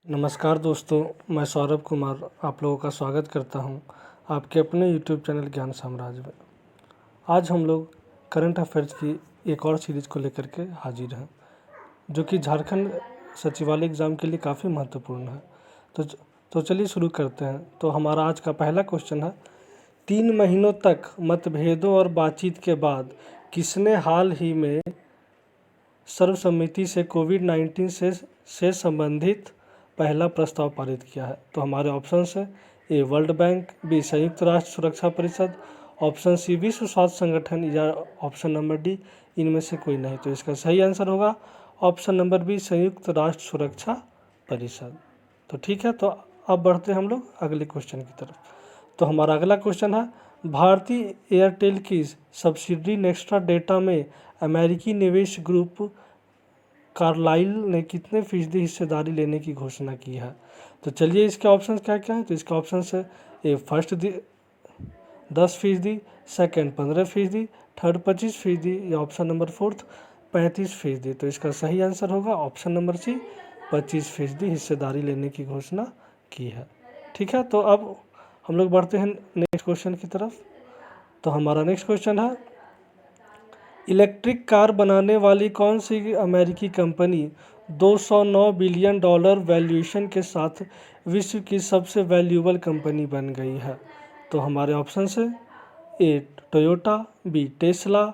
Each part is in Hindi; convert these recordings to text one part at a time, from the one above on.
नमस्कार दोस्तों, मैं सौरभ कुमार आप लोगों का स्वागत करता हूं आपके अपने यूट्यूब चैनल ज्ञान साम्राज्य में। आज हम लोग करंट अफेयर्स की एक और सीरीज़ को लेकर के हाजिर हैं, जो कि झारखंड सचिवालय एग्ज़ाम के लिए काफ़ी महत्वपूर्ण है। तो चलिए शुरू करते हैं। तो हमारा आज का पहला क्वेश्चन है, 3 महीनों तक मतभेदों और बातचीत के बाद किसने हाल ही में सर्वसम्मति से कोविड-19 से संबंधित पहला प्रस्ताव पारित किया है? तो हमारे ऑप्शंस हैं, ए वर्ल्ड बैंक, बी संयुक्त राष्ट्र सुरक्षा परिषद, ऑप्शन सी विश्व स्वास्थ्य संगठन, या ऑप्शन नंबर डी इनमें से कोई नहीं। तो इसका सही आंसर होगा ऑप्शन नंबर बी संयुक्त राष्ट्र सुरक्षा परिषद। तो ठीक है, तो अब बढ़ते हैं हम लोग अगले क्वेश्चन की तरफ। तो हमारा अगला क्वेश्चन है, भारतीय एयरटेल की सब्सिडरी नेक्स्ट्रा डेटा में अमेरिकी निवेश ग्रुप कार्लाइल ने कितने फीसदी हिस्सेदारी लेने की घोषणा की है? तो चलिए इसके ऑप्शंस क्या क्या हैं। तो इसके ऑप्शंस है, ए फर्स्ट 10%, सेकंड 15%, थर्ड 25%, या ऑप्शन नंबर फोर्थ 35%। तो इसका सही आंसर होगा ऑप्शन नंबर सी 25% हिस्सेदारी लेने की घोषणा की है। ठीक है, तो अब हम लोग बढ़ते हैं नेक्स्ट क्वेश्चन की तरफ। तो हमारा नेक्स्ट क्वेश्चन है, इलेक्ट्रिक कार बनाने वाली कौन सी अमेरिकी कंपनी 209 बिलियन डॉलर वैल्यूएशन के साथ विश्व की सबसे वैल्यूएबल कंपनी बन गई है? तो हमारे ऑप्शन है, ए टोयोटा, बी टेस्ला,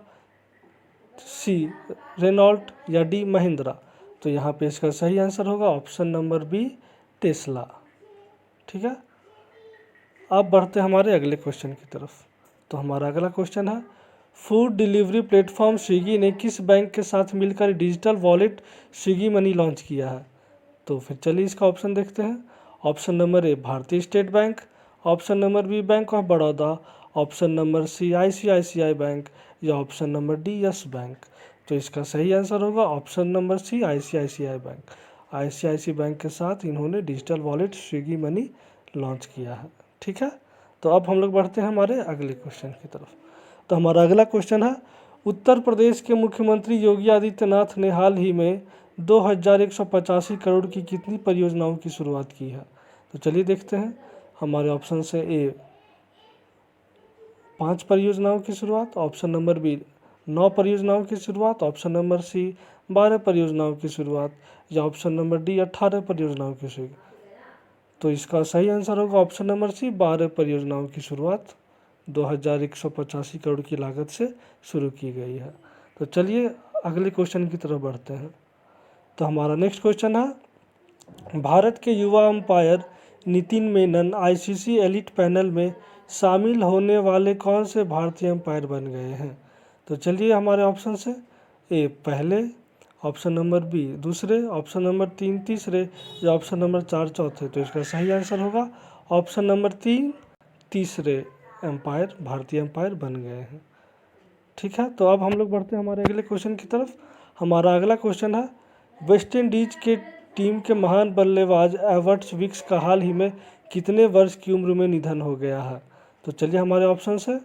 सी रेनॉल्ट, या डी महिंद्रा। तो यहाँ पे इसका सही आंसर होगा ऑप्शन नंबर बी टेस्ला। ठीक है, अब बढ़ते हैं हमारे अगले क्वेश्चन की तरफ। तो हमारा अगला क्वेश्चन है, फूड डिलीवरी प्लेटफॉर्म स्विगी ने किस बैंक के साथ मिलकर digital wallet Swiggy money launch किया है? तो फिर चलिए इसका ऑप्शन देखते हैं। Option number A Bharatiya state bank, option number B bank of Baroda, option number C ICICI bank, या option number D yes bank. तो इसका सही आंसर होगा option number C ICICI bank. ICICI bank के साथ इन्होंने digital wallet Swiggy money launch किया है। ठीक है, तो अब हम लोग बढ़ते हैं हमारे अगले क्वेश्चन की तरफ। तो हमारा अगला क्वेश्चन है, उत्तर प्रदेश के मुख्यमंत्री योगी आदित्यनाथ ने हाल ही में 2185 करोड़ की कितनी परियोजनाओं की शुरुआत की है? तो चलिए देखते हैं। हमारे ऑप्शन से, ए 5 परियोजनाओं की शुरुआत, ऑप्शन नंबर बी 9 परियोजनाओं की शुरुआत, ऑप्शन नंबर सी 12 परियोजनाओं की शुरुआत, या ऑप्शन नंबर डी 18 परियोजनाओं की शुरुआत। तो इसका सही आंसर होगा ऑप्शन नंबर सी 12 परियोजनाओं की शुरुआत 2185 करोड़ की लागत से शुरू की गई है। तो चलिए अगले क्वेश्चन की तरफ बढ़ते हैं। तो हमारा नेक्स्ट क्वेश्चन है, भारत के युवा umpire Nitin Menon ICC elite panel में शामिल होने वाले कौन से भारतीय अंपायर बन गए हैं? तो चलिए हमारे ऑप्शन से, ए पहले, ऑप्शन नंबर बी दूसरे, ऑप्शन नंबर 3 तीसरे, या ऑप्शन नंबर 4 चौथे। तो इसका सही आंसर होगा ऑप्शन नंबर 3 तीसरे एम्पायर भारतीय एम्पायर बन गए हैं। ठीक है, तो अब हम लोग बढ़ते हैं हमारे अगले क्वेश्चन की तरफ। हमारा अगला क्वेश्चन है, वेस्ट इंडीज के टीम के महान बल्लेबाज एवर्ट विक्स का हाल ही में कितने वर्ष की उम्र में निधन हो गया है? तो चलिए हमारे ऑप्शन है,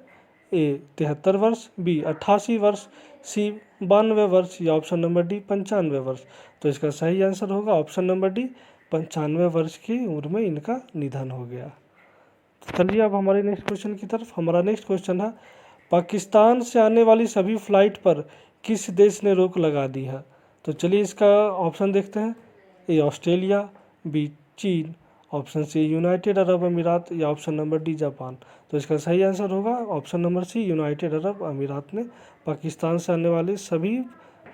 ए 73 वर्ष, बी 88 वर्ष, सी 92 वर्ष, या ऑप्शन नंबर डी 95 वर्ष। तो इसका सही आंसर होगा ऑप्शन नंबर डी 95 वर्ष की उम्र में इनका निधन हो गया। चलिए अब हमारे नेक्स्ट क्वेश्चन की तरफ। हमारा नेक्स्ट क्वेश्चन है, पाकिस्तान से आने वाली सभी फ्लाइट पर किस देश ने रोक लगा दी है? तो चलिए इसका ऑप्शन देखते हैं, ए ऑस्ट्रेलिया, बी चीन, ऑप्शन सी यूनाइटेड अरब अमीरात, या ऑप्शन नंबर डी जापान। तो इसका सही आंसर होगा option number C United Arab Emirates ने पाकिस्तान से आने वाली सभी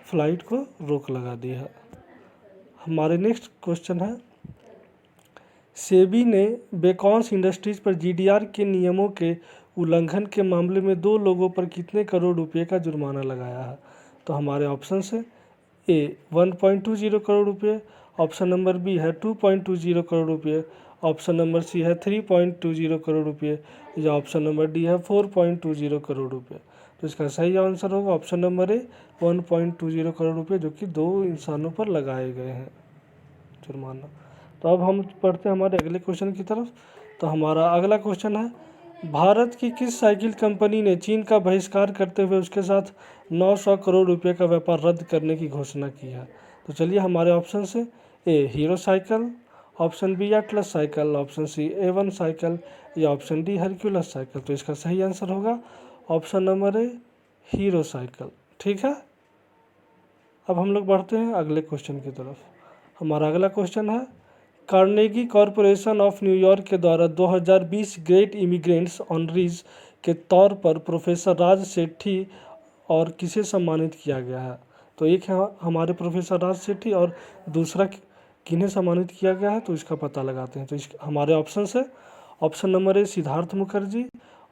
फ्लाइट को रोक लगा दी है। हमारे नेक्स्ट क्वेश्चन है, सेबी ने बेकॉन्स इंडस्ट्रीज पर GDR के नियमों के उल्लंघन के मामले में 2 लोगों पर कितने करोड़ रुपए का जुर्माना लगाया है? तो हमारे ऑप्शन है, ए 1.20 करोड़ रुपये, ऑप्शन नंबर बी है 2.20 करोड़ रुपये, ऑप्शन नंबर सी है 3.20 करोड़ रुपये, या ऑप्शन नंबर डी है 4.20 करोड़ रुपये। तो इसका सही आंसर होगा ऑप्शन नंबर ए 1.20 करोड़ रुपये, जो कि 2 इंसानों पर लगाए गए हैं जुर्माना। तो अब हम पढ़ते हैं हमारे अगले क्वेश्चन की तरफ। तो हमारा अगला क्वेश्चन है, भारत की किस साइकिल कंपनी ने चीन का बहिष्कार करते हुए उसके साथ 900 करोड़ रुपए का व्यापार रद्द करने की घोषणा की है? तो चलिए हमारे ऑप्शन से, A Hero cycle, option B Atlas cycle, option C A1 cycle या ऑप्शन डी हरक्यूलस साइकिल। तो इसका सही आंसर होगा option number A Hero cycle. ठीक है, अब हम लोग बढ़ते हैं अगले क्वेश्चन की तरफ। हमारा अगला क्वेश्चन है, कार्नेगी कॉरपोरेशन ऑफ न्यूयॉर्क के द्वारा 2020 ग्रेट इमिग्रेंट्स ऑनरीज के तौर पर प्रोफेसर राज सेठी और किसे सम्मानित किया गया है। तो एक है हमारे प्रोफेसर राज सेठी और दूसरा किन्हें सम्मानित किया गया है, तो इसका पता लगाते हैं। तो हमारे ऑप्शन है, option number A Siddharth Mukherjee,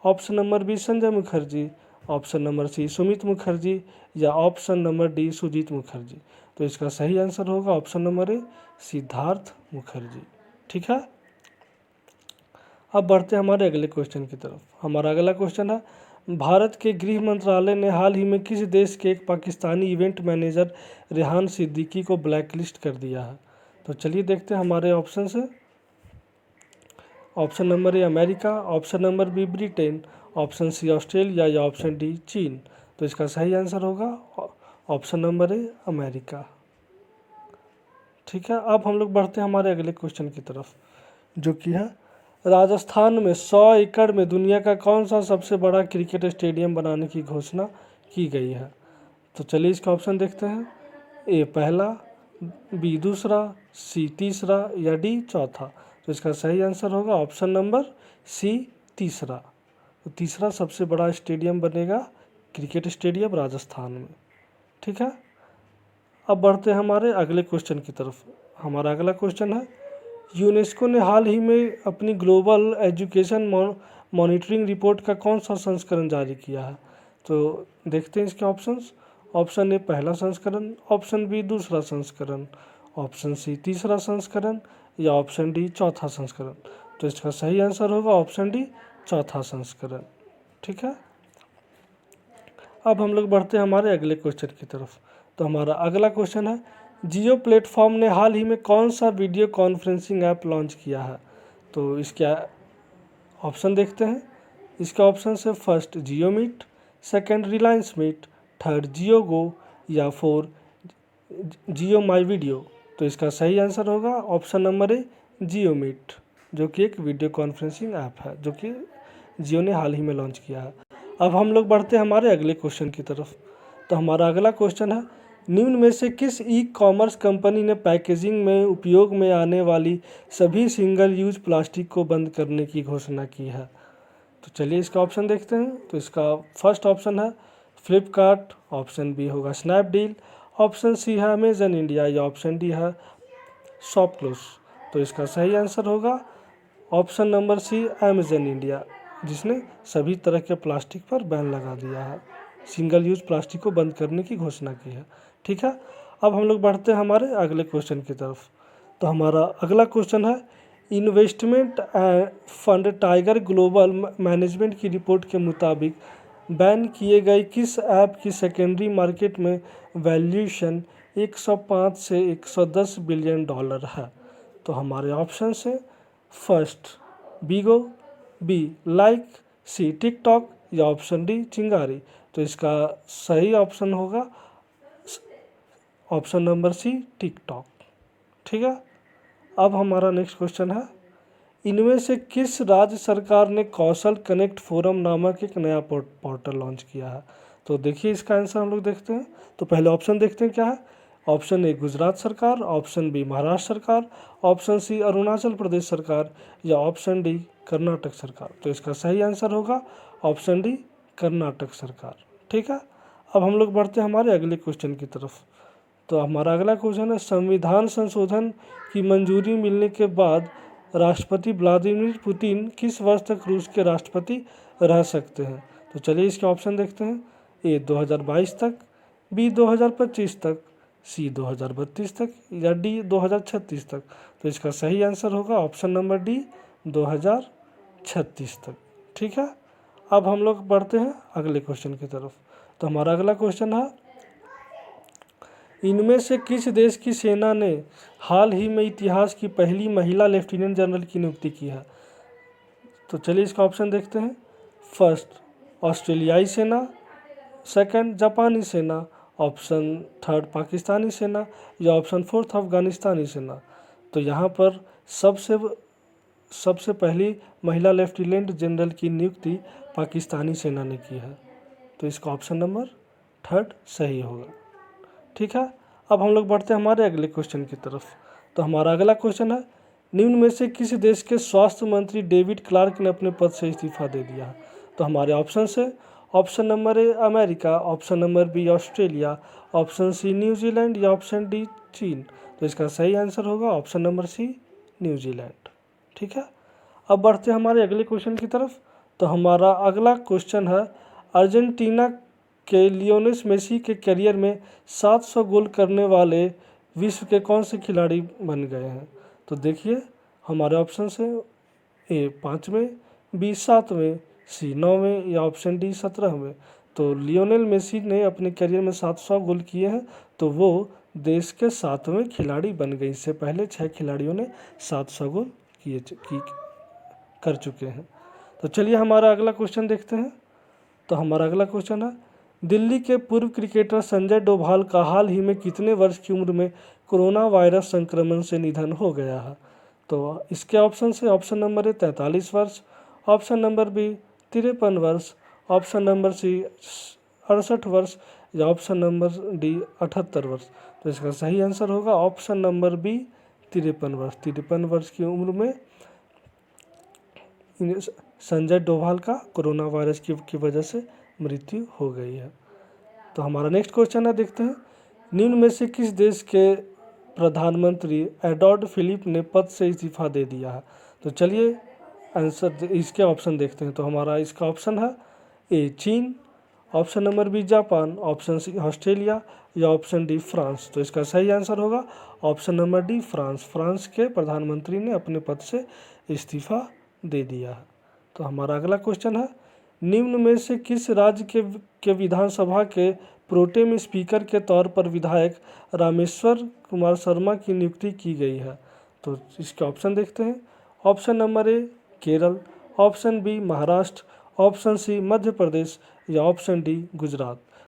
option number B Sanjay Mukherjee, option number C Sumit Mukherjee या option number D Sujit Mukherjee. तो इसका सही आंसर होगा option number A Siddharth Mukherjee. ठीक है, अब बढ़ते हैं हमारे अगले क्वेश्चन की तरफ। हमारा अगला क्वेश्चन है, भारत के गृह मंत्रालय ने हाल ही में किस देश के एक पाकिस्तानी इवेंट मैनेजर रेहान सिद्दीकी को ब्लैकलिस्ट कर दिया है। तो चलिए देखते हैं हमारे ऑप्शन से। Option number A America, option number B Britain, option C Australia या ऑप्शन डी चीन। तो इसका सही आंसर होगा ऑप्शन नंबर ए अमेरिका। ठीक है, अब हम लोग बढ़ते हैं हमारे अगले क्वेश्चन की तरफ, जो कि है, राजस्थान में 100 एकड़ में दुनिया का कौन सा सबसे बड़ा क्रिकेट स्टेडियम बनाने की घोषणा की गई है। तो चलिए इसका ऑप्शन देखते हैं। ए पहला, बी दूसरा, सी तीसरा या डी चौथा। तो इसका सही आंसर होगा ऑप्शन नंबर सी तीसरा। तो तीसरा सबसे बड़ा स्टेडियम बनेगा क्रिकेट स्टेडियम राजस्थान में। ठीक है, अब बढ़ते हैं हमारे अगले क्वेश्चन की तरफ। हमारा अगला क्वेश्चन है, यूनेस्को ने हाल ही में अपनी ग्लोबल एजुकेशन मॉनिटरिंग रिपोर्ट का कौन सा संस्करण जारी किया है। तो देखते हैं इसके ऑप्शंस। ऑप्शन ए पहला संस्करण, ऑप्शन बी दूसरा संस्करण, ऑप्शन सी तीसरा संस्करण या ऑप्शन डी चौथा संस्करण। तो इसका सही आंसर होगा ऑप्शन डी चौथा संस्करण। ठीक है, अब हम लोग बढ़ते हैं हमारे अगले क्वेश्चन की तरफ। तो हमारा अगला क्वेश्चन है, जियो प्लेटफॉर्म ने हाल ही में कौन सा वीडियो कॉन्फ्रेंसिंग ऐप लॉन्च किया है। तो इसके ऑप्शन देखते हैं। इसका ऑप्शन है, first Jio meet, second Reliance meet, third Jio go या फोर जियो माई वीडियो। तो इसका सही आंसर होगा option number A JioMeet, जो कि एक वीडियो कॉन्फ्रेंसिंग ऐप है जो कि जियो ने हाल ही में लॉन्च किया है। अब हम लोग बढ़ते हैं हमारे अगले क्वेश्चन की तरफ। तो हमारा अगला क्वेश्चन है, निम्न में से किस ई कॉमर्स कंपनी ने पैकेजिंग में उपयोग में आने वाली सभी सिंगल यूज प्लास्टिक को बंद करने की घोषणा की है। तो चलिए इसका ऑप्शन देखते हैं। तो इसका फर्स्ट ऑप्शन है फ्लिपकार्ट, ऑप्शन बी होगा स्नैपडील, ऑप्शन सी है अमेजन इंडिया या ऑप्शन डी है शॉपक्लूज। तो इसका सही आंसर होगा option number C Amazon India, जिसने सभी तरह के प्लास्टिक पर बैन लगा दिया है, सिंगल यूज प्लास्टिक को बंद करने की घोषणा की है। ठीक है, अब हम लोग बढ़ते हैं हमारे अगले क्वेश्चन की तरफ। तो हमारा अगला क्वेश्चन है, investment fund tiger global management की रिपोर्ट के मुताबिक बैन किए गए किस ऐप की सेकेंडरी मार्केट में वैल्यूएशन 105 से 110 बिलियन डॉलर है। तो हमारे ऑप्शन से, first Bigo, B Likee, C TikTok या ऑप्शन डी चिंगारी। तो इसका सही ऑप्शन होगा ऑप्शन नंबर सी टिकटॉक। ठीक है, अब हमारा नेक्स्ट क्वेश्चन है, इनमें से किस राज्य सरकार ने कौशल कनेक्ट फोरम नामक एक नया पोर्टल लॉन्च किया है। तो देखिए इसका आंसर हम लोग देखते हैं। तो पहले ऑप्शन देखते हैं क्या है। ऑप्शन ए गुजरात सरकार, ऑप्शन बी महाराष्ट्र सरकार, ऑप्शन सी अरुणाचल प्रदेश सरकार या ऑप्शन डी कर्नाटक सरकार। तो इसका सही आंसर होगा ऑप्शन डी कर्नाटक सरकार। ठीक है, अब हम लोग बढ़ते हैं हमारे अगले क्वेश्चन की तरफ। तो हमारा अगला क्वेश्चन है, संविधान संशोधन की मंजूरी मिलने के बाद राष्ट्रपति व्लादिमीर पुतिन किस वर्ष तक रूस के राष्ट्रपति रह सकते हैं। तो चलिए इसके ऑप्शन देखते हैं। ए 2022 तक, बी 2025 तक, सी 2032 तक या डी 2036 तक। तो इसका सही आंसर होगा ऑप्शन नंबर डी 2036 तक। ठीक है, अब हम लोग बढ़ते हैं अगले क्वेश्चन की तरफ। तो हमारा अगला क्वेश्चन है, इनमें से किस देश की सेना ने हाल ही में इतिहास की पहली महिला लेफ्टिनेंट जनरल की नियुक्ति की है। तो चलिए इसका ऑप्शन देखते हैं। फर्स्ट ऑस्ट्रेलियाई सेना, सेकंड जापानी सेना, ऑप्शन थर्ड पाकिस्तानी सेना या ऑप्शन फोर्थ अफगानिस्तानी सेना। तो यहाँ पर सबसे पहली महिला लेफ्टिनेंट जनरल की नियुक्ति पाकिस्तानी सेना ने की है। तो इसका ऑप्शन नंबर 3 सही होगा। ठीक है, अब हम लोग बढ़ते हैं हमारे अगले क्वेश्चन की तरफ। तो हमारा अगला क्वेश्चन है, निम्न में से किस देश के स्वास्थ्य मंत्री डेविड क्लार्क ने अपने पद से इस्तीफा दे दिया? तो हमारे ऑप्शन है, option number A America, option number B Australia, option C New Zealand या ऑप्शन डी चीन। तो इसका सही आंसर होगा ऑप्शन नंबर सी न्यूजीलैंड। ठीक है, अब बढ़ते हैं हमारे अगले क्वेश्चन की तरफ। तो हमारा अगला क्वेश्चन है, अर्जेंटीना के लियोनेल मेसी के करियर में 700 गोल करने वाले विश्व के कौन से खिलाड़ी बन गए हैं? तो देखिए हमारे ऑप्शन है, ए 5वें, बी 7वें, सी 9वें या ऑप्शन डी 17वें। तो लियोनेल मेसी ने अपने करियर में 700 गोल किए हैं, तो वो देश के 7वें खिलाड़ी बन गए। इससे पहले 6 खिलाड़ियों ने 700 गोल कर चुके हैं। तो चलिए हमारा अगला क्वेश्चन देखते हैं। तो हमारा अगला क्वेश्चन है, दिल्ली के पूर्व क्रिकेटर संजय डोभाल का हाल ही में कितने वर्ष की उम्र में कोरोना वायरस संक्रमण से निधन हो गया है? तो इसके ऑप्शन है, ऑप्शन नंबर ए 43 वर्ष, ऑप्शन नंबर बी 53 वर्ष, ऑप्शन नंबर सी 68 वर्ष या ऑप्शन नंबर डी 78 वर्ष। तो इसका सही आंसर होगा ऑप्शन नंबर बी 53 वर्ष। 53 वर्ष की उम्र में संजय डोभाल का कोरोना वायरस की वजह से मृत्यु हो गई है। तो हमारा नेक्स्ट क्वेश्चन है, देखते हैं, निम्न में से किस देश के प्रधानमंत्री एडवर्ड फिलिप ने पद से इस्तीफा दे दिया है? तो चलिए आंसर इसके ऑप्शन देखते हैं। तो हमारा इसका ऑप्शन है, ए चीन, ऑप्शन नंबर बी जापान, ऑप्शन सी ऑस्ट्रेलिया या ऑप्शन डी फ्रांस। तो इसका सही आंसर होगा option number D France. France के प्रधानमंत्री ने अपने पद से इस्तीफा दे दिया है। तो हमारा अगला क्वेश्चन है, निम्न में से किस राज्य के विधानसभा के प्रोटेम स्पीकर के तौर पर विधायक रामेश्वर कुमार शर्मा की नियुक्ति की गई है? तो इसके ऑप्शन देखते हैं। Option number A Kerala, option B Maharashtra, option C Madhya Pradesh या ऑप्शन डी गुजरात।